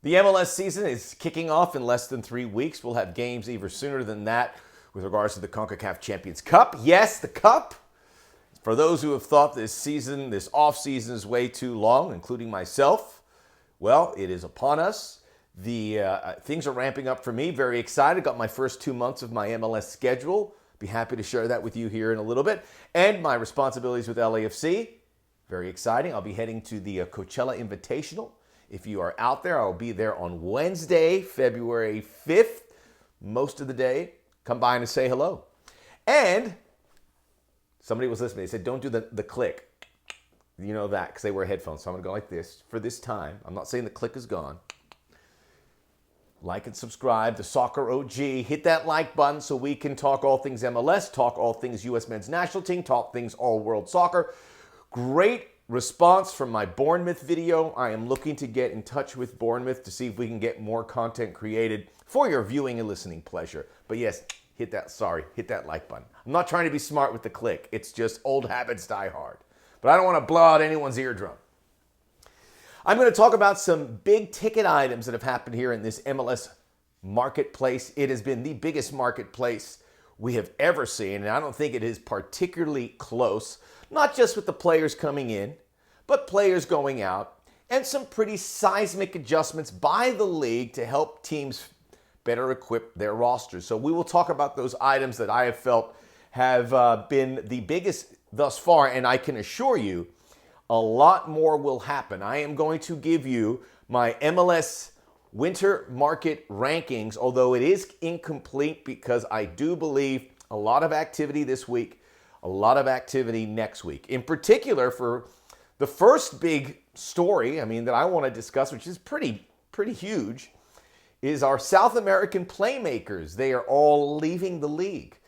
The MLS season is kicking off in less than 3 weeks. We'll have games even sooner than that with regards to the CONCACAF Champions Cup. Yes, the Cup. For those who have thought this season, this off-season is way too long, including myself, well, it is upon us. Things are ramping up for me. Very excited. Got my first 2 months of my MLS schedule. Be happy to share that with you here in a little bit. And my responsibilities with LAFC. Very exciting. I'll be heading to the Coachella Invitational. If you are out there, I'll be there on Wednesday, February 5th. Most of the day. Come by and say hello. And somebody was listening. They said, don't do the click. You know that because they wear headphones. So I'm going to go like this for this time. I'm not saying the click is gone. Like and subscribe to Soccer OG. Hit that like button so we can talk all things MLS, talk all things U.S. men's national team, talk things all world soccer. Great response from my Bournemouth video. I am looking to get in touch with Bournemouth to see if we can get more content created for your viewing and listening pleasure. But yes, hit that like button. I'm not trying to be smart with the click. It's just old habits die hard. But I don't want to blow out anyone's eardrum. I'm going to talk about some big ticket items that have happened here in this MLS marketplace. It has been the biggest marketplace we have ever seen, and I don't think it is particularly close. Not just with the players coming in, but players going out, and some pretty seismic adjustments by the league to help teams better equip their rosters. So we will talk about those items that I have felt have been the biggest thus far, and I can assure you a lot more will happen. I am going to give you my MLS winter market rankings, although it is incomplete because I do believe a lot of activity this week, a lot of activity next week. In particular, for the first big story, that I want to discuss, which is pretty huge, is our South American playmakers. They are all leaving the league.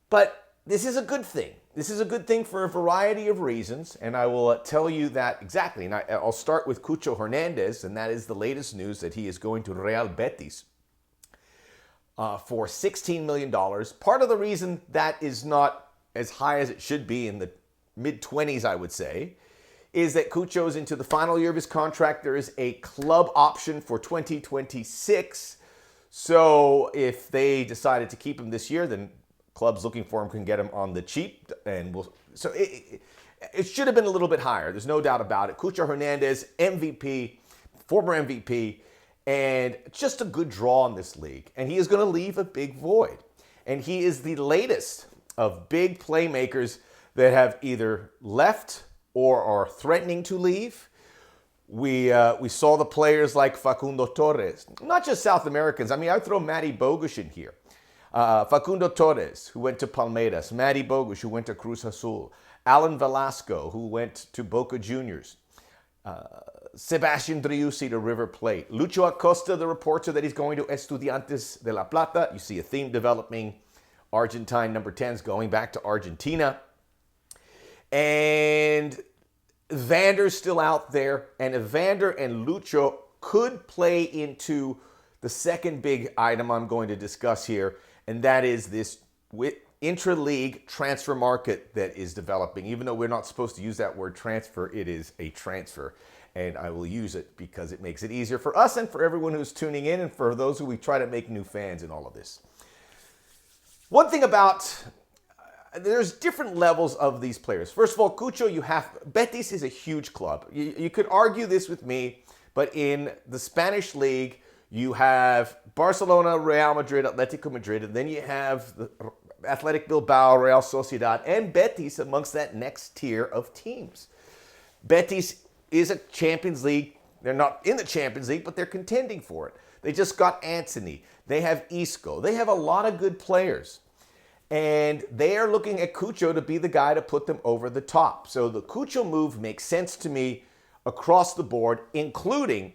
But this is a good thing. This is a good thing for a variety of reasons, and I will tell you that exactly. And I'll start with Cucho Hernandez, and that is the latest news that he is going to Real Betis for $16 million. Part of the reason that is not as high as it should be, in the mid-20s, I would say, is that Cucho is into the final year of his contract. There is a club option for 2026. So if they decided to keep him this year, then clubs looking for him can get him on the cheap. So it should have been a little bit higher. There's no doubt about it. Cucho Hernandez, MVP, former MVP, and just a good draw in this league. And he is going to leave a big void. And he is the latest of big playmakers that have either left or are threatening to leave. We saw the players like Facundo Torres, not just South Americans. I'd throw Matty Bogusz in here. Facundo Torres, who went to Palmeiras. Matty Bogusz, who went to Cruz Azul. Alan Velasco, who went to Boca Juniors. Sebastian Driussi to River Plate. Lucho Acosta, the reporter that he's going to Estudiantes de La Plata. You see a theme developing. Argentine number 10's going back to Argentina. And Evander's still out there. And Evander and Lucho could play into the second big item I'm going to discuss here. And that is this intra-league transfer market that is developing. Even though we're not supposed to use that word transfer, it is a transfer. And I will use it because it makes it easier for us and for everyone who's tuning in and for those who we try to make new fans in all of this. One thing about, there's different levels of these players. First of all, Cucho, Betis is a huge club. You could argue this with me, but in the Spanish league, you have Barcelona, Real Madrid, Atletico Madrid, and then you have the Athletic Bilbao, Real Sociedad, and Betis amongst that next tier of teams. Betis is a Champions League. They're not in the Champions League, but they're contending for it. They just got Anthony. They have Isco. They have a lot of good players. And they are looking at Cucho to be the guy to put them over the top. So the Cucho move makes sense to me across the board, including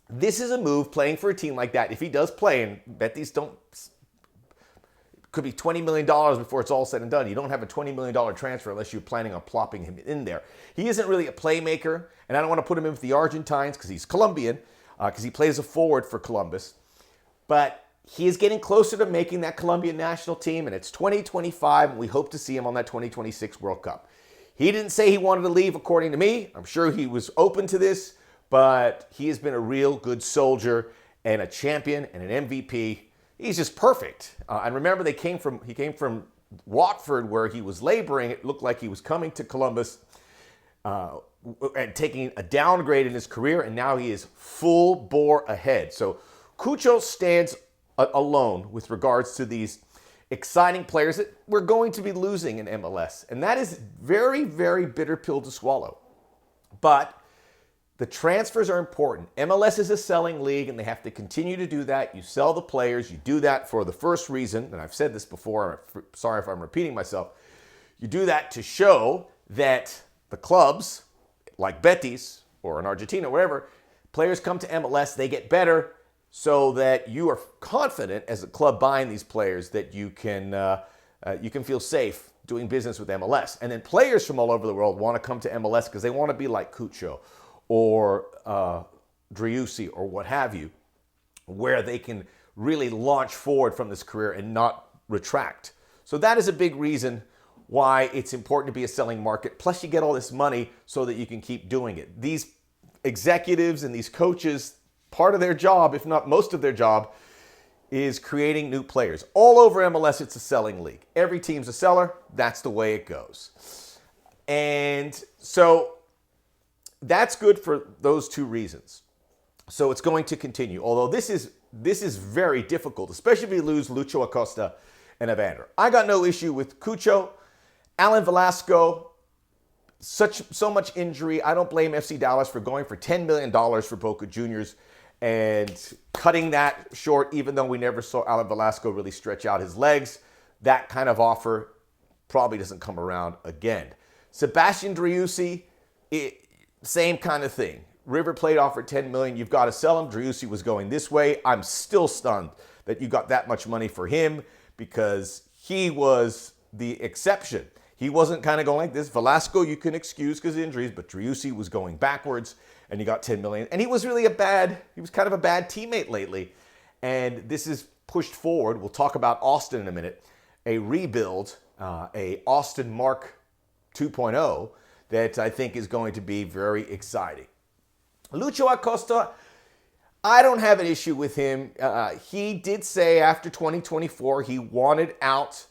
this is a move playing for a team like that. If he does play, and Betis could be $20 million before it's all said and done. You don't have a $20 million transfer unless you're planning on plopping him in there. He isn't really a playmaker, and I don't want to put him in with the Argentines because he's Colombian, because he plays a forward for Columbus. But he is getting closer to making that Colombian national team, and it's 2025, and we hope to see him on that 2026 World Cup. He didn't say he wanted to leave, according to me. I'm sure he was open to this, but he has been a real good soldier and a champion and an MVP. He's just perfect. And remember, he came from Watford, where he was laboring. It looked like he was coming to Columbus and taking a downgrade in his career, and now he is full bore ahead. So Cucho stands alone with regards to these exciting players that we're going to be losing in MLS. And that is very, very bitter pill to swallow. But the transfers are important. MLS is a selling league, and they have to continue to do that. You sell the players. You do that for the first reason, and I've said this before. Sorry if I'm repeating myself. You do that to show that the clubs, like Betis or in Argentina, wherever, players come to MLS, they get better, so that you are confident as a club buying these players that you can feel safe doing business with MLS. And then players from all over the world want to come to MLS because they want to be like Cucho or Driussi or what have you, where they can really launch forward from this career and not retract. So that is a big reason why it's important to be a selling market. Plus, you get all this money so that you can keep doing it. These executives and these coaches, part of their job, if not most of their job, is creating new players. All over MLS, it's a selling league. Every team's a seller. That's the way it goes. And so that's good for those two reasons. So it's going to continue. Although this is very difficult, especially if you lose Lucho Acosta and Evander. I got no issue with Cucho. Alan Velasco, so much injury. I don't blame FC Dallas for going for $10 million for Boca Juniors and cutting that short, even though we never saw Alan Velasco really stretch out his legs. That kind of offer probably doesn't come around again. Sebastian Driussi, same kind of thing. River Plate offered $10 million. You've got to sell him. Driussi was going this way. I'm still stunned that you got that much money for him because he was the exception. He wasn't kind of going like this. Velasco, you can excuse because of injuries, but Driussi was going backwards, and he got $10 million. And he was really he was kind of a bad teammate lately. And this is pushed forward. We'll talk about Austin in a minute. A rebuild, a Austin Mark 2.0 that I think is going to be very exciting. Lucho Acosta, I don't have an issue with him. He did say after 2024 he wanted out.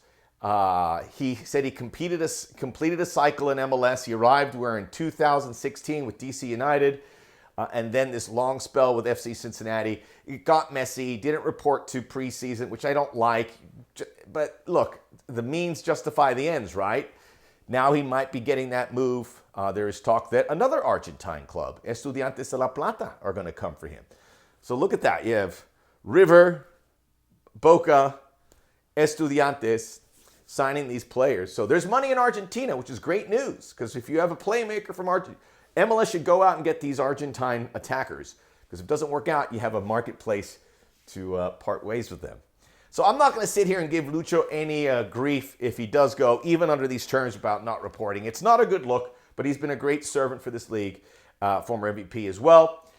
He said he completed a cycle in MLS. He arrived in 2016 with DC United, and then this long spell with FC Cincinnati. It got messy. Didn't report to preseason, which I don't like. But look, the means justify the ends, right? Now he might be getting that move. There is talk that another Argentine club, Estudiantes de La Plata, are going to come for him. So look at that. You have River, Boca, Estudiantes signing these players. So there's money in Argentina, which is great news, because if you have a playmaker from Argentina, MLS should go out and get these Argentine attackers, because if it doesn't work out, you have a marketplace to part ways with them. So I'm not going to sit here and give Lucho any grief if he does go, even under these terms about not reporting. It's not a good look, but he's been a great servant for this league, former MVP as well.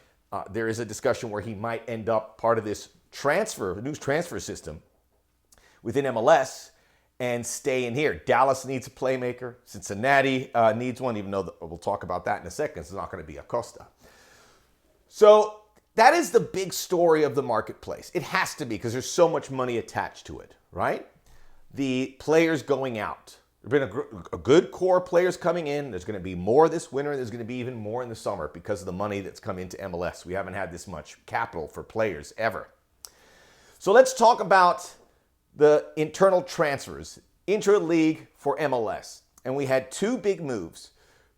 There is a discussion where he might end up part of this new transfer system within MLS and stay in here. Dallas needs a playmaker. Cincinnati needs one, even though we'll talk about that in a second. It's not going to be Acosta. So that is the big story of the marketplace. It has to be, because there's so much money attached to it, right? The players going out. There have been a good core of players coming in. There's going to be more this winter. There's going to be even more in the summer because of the money that's come into MLS. We haven't had this much capital for players ever. So let's talk about the internal transfers, intra-league for MLS. And we had two big moves.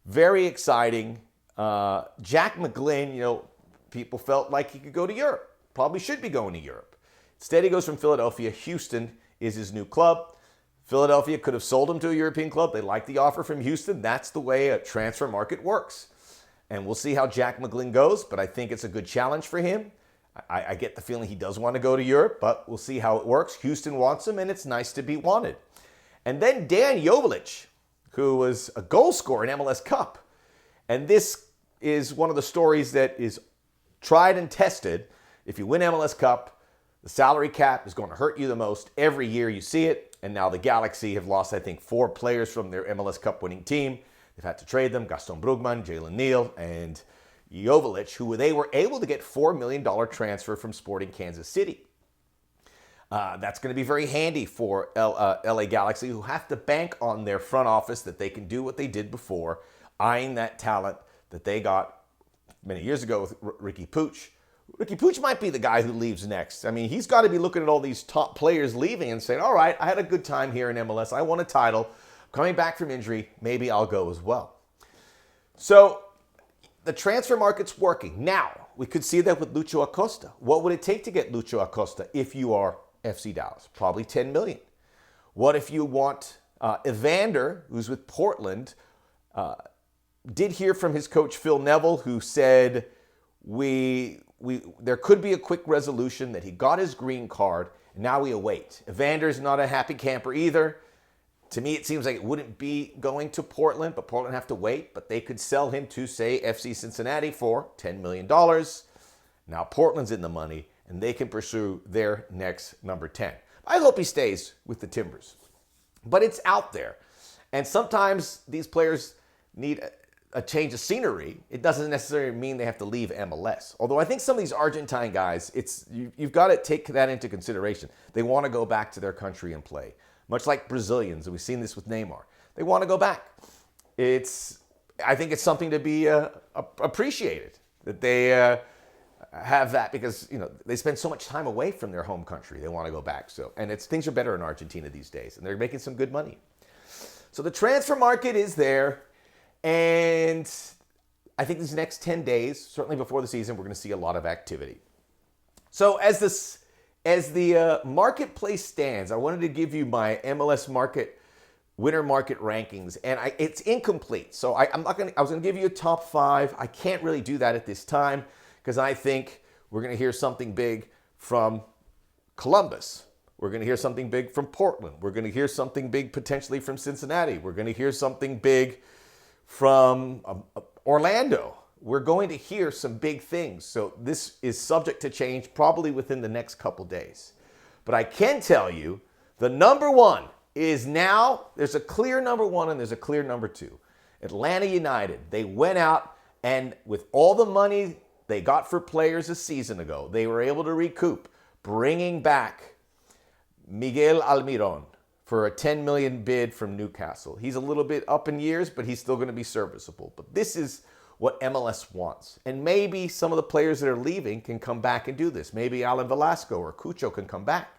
Very exciting. Jack McGlynn, people felt like he could go to Europe. Probably should be going to Europe. Instead, he goes from Philadelphia. Houston is his new club. Philadelphia could have sold him to a European club. They like the offer from Houston. That's the way a transfer market works. And we'll see how Jack McGlynn goes, but I think it's a good challenge for him. I get the feeling he does want to go to Europe, but we'll see how it works. Houston wants him, and it's nice to be wanted. And then Dan Joveljic, who was a goal scorer in MLS Cup. And this is one of the stories that is tried and tested. If you win MLS Cup, the salary cap is going to hurt you the most. Every year you see it. And now the Galaxy have lost, I think, 4 players from their MLS Cup winning team. They've had to trade them. Gaston Brugman, Jalen Neal, and Joveljic, who they were able to get $4 million transfer from Sporting Kansas City. That's going to be very handy for LA Galaxy, who have to bank on their front office that they can do what they did before, eyeing that talent that they got many years ago with Ricky Puig. Ricky Puig might be the guy who leaves next. I mean, he's got to be looking at all these top players leaving and saying, all right, I had a good time here in MLS. I won a title. Coming back from injury, maybe I'll go as well. So the transfer market's working. Now, we could see that with Lucho Acosta. What would it take to get Lucho Acosta if you are FC Dallas? Probably $10 million. What if you want Evander, who's with Portland, did hear from his coach Phil Neville, who said there could be a quick resolution, that he got his green card, and now we await. Evander's not a happy camper either. To me, it seems like it wouldn't be going to Portland, but Portland have to wait. But they could sell him to, say, FC Cincinnati for $10 million. Now Portland's in the money, and they can pursue their next number 10. I hope he stays with the Timbers. But it's out there. And sometimes these players need a change of scenery. It doesn't necessarily mean they have to leave MLS. Although I think some of these Argentine guys, you've got to take that into consideration. They want to go back to their country and play. Much like Brazilians, and we've seen this with Neymar. They want to go back. I think it's something to be appreciated, that they have that, because they spend so much time away from their home country. They want to go back. And things are better in Argentina these days, and they're making some good money. So the transfer market is there, and I think these next 10 days, certainly before the season, we're going to see a lot of activity. So as the marketplace stands, I wanted to give you my MLS winter market rankings, and it's incomplete. So I was going to give you a top 5. I can't really do that at this time, because I think we're going to hear something big from Columbus. We're going to hear something big from Portland. We're going to hear something big potentially from Cincinnati. We're going to hear something big from Orlando. We're going to hear some big things. So this is subject to change probably within the next couple days. But I can tell you the number 1 is now, there's a clear number 1 and there's a clear number 2. Atlanta United. They went out, and with all the money they got for players a season ago, they were able to recoup, bringing back Miguel Almiron for a $10 million bid from Newcastle. He's a little bit up in years, but he's still going to be serviceable. But this is what MLS wants. And maybe some of the players that are leaving can come back and do this. Maybe Alan Velasco or Cucho can come back,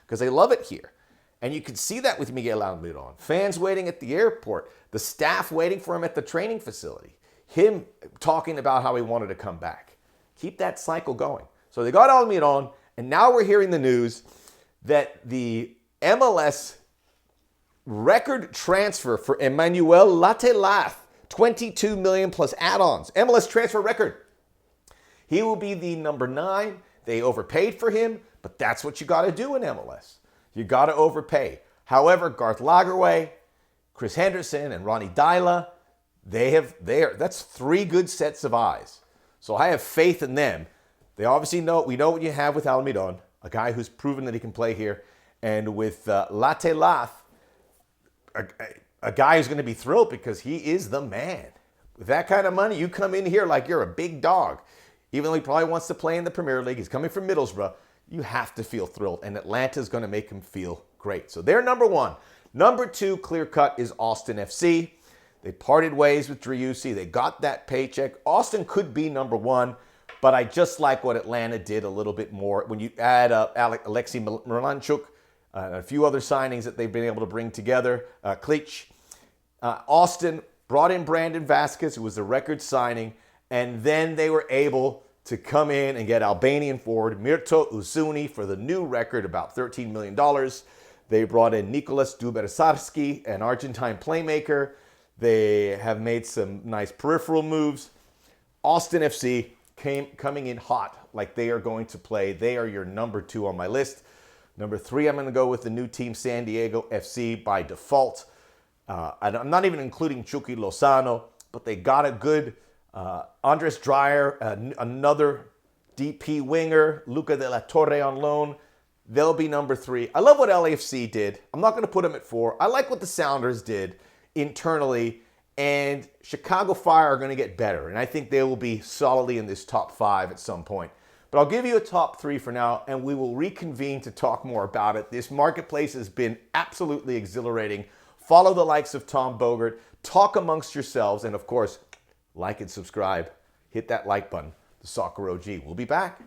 because they love it here. And you can see that with Miguel Almiron. Fans waiting at the airport, the staff waiting for him at the training facility, him talking about how he wanted to come back. Keep that cycle going. So they got Almiron, and now we're hearing the news that the MLS record transfer for Emmanuel Latelath, $22 million plus add-ons. MLS transfer record. He will be the number 9. They overpaid for him, but that's what you got to do in MLS. You got to overpay. However, Garth Lagerwey, Chris Henderson, and Ronnie Dyla, that's 3 good sets of eyes. So I have faith in them. They obviously know, we know what you have with Almiron, a guy who's proven that he can play here. And with Latelath, a guy who's going to be thrilled, because he is the man. With that kind of money, you come in here like you're a big dog. Even though he probably wants to play in the Premier League, he's coming from Middlesbrough, you have to feel thrilled. And Atlanta's going to make him feel great. So they're number 1. Number 2, clear cut, is Austin FC. They parted ways with Driussi. They got that paycheck. Austin could be number 1, but I just like what Atlanta did a little bit more. When you add up Alexei Miranchuk, a few other signings that they've been able to bring together, Klitsch. Austin brought in Brandon Vasquez, who was a record signing, and then they were able to come in and get Albanian forward Mirto Uzuni for the new record, about $13 million. They brought in Nicolas Dubersarski, an Argentine playmaker. They have made some nice peripheral moves. Austin FC coming in hot, like they are going to play. They are your number 2 on my list. Number 3, I'm going to go with the new team, San Diego FC, by default. I'm not even including Chucky Lozano, but they got a good Andres Dreyer, another DP winger, Luca de la Torre on loan. They'll be number 3. I love what LAFC did. I'm not going to put them at 4. I like what the Sounders did internally And Chicago Fire are going to get better, and I think they will be solidly in this top 5 at some point. But I'll give you a top 3 for now, and we will reconvene to talk more about it. This marketplace has been absolutely exhilarating. Follow the likes of Tom Bogert, talk amongst yourselves, and of course, like and subscribe. Hit that like button. The Soccer OG. We'll be back.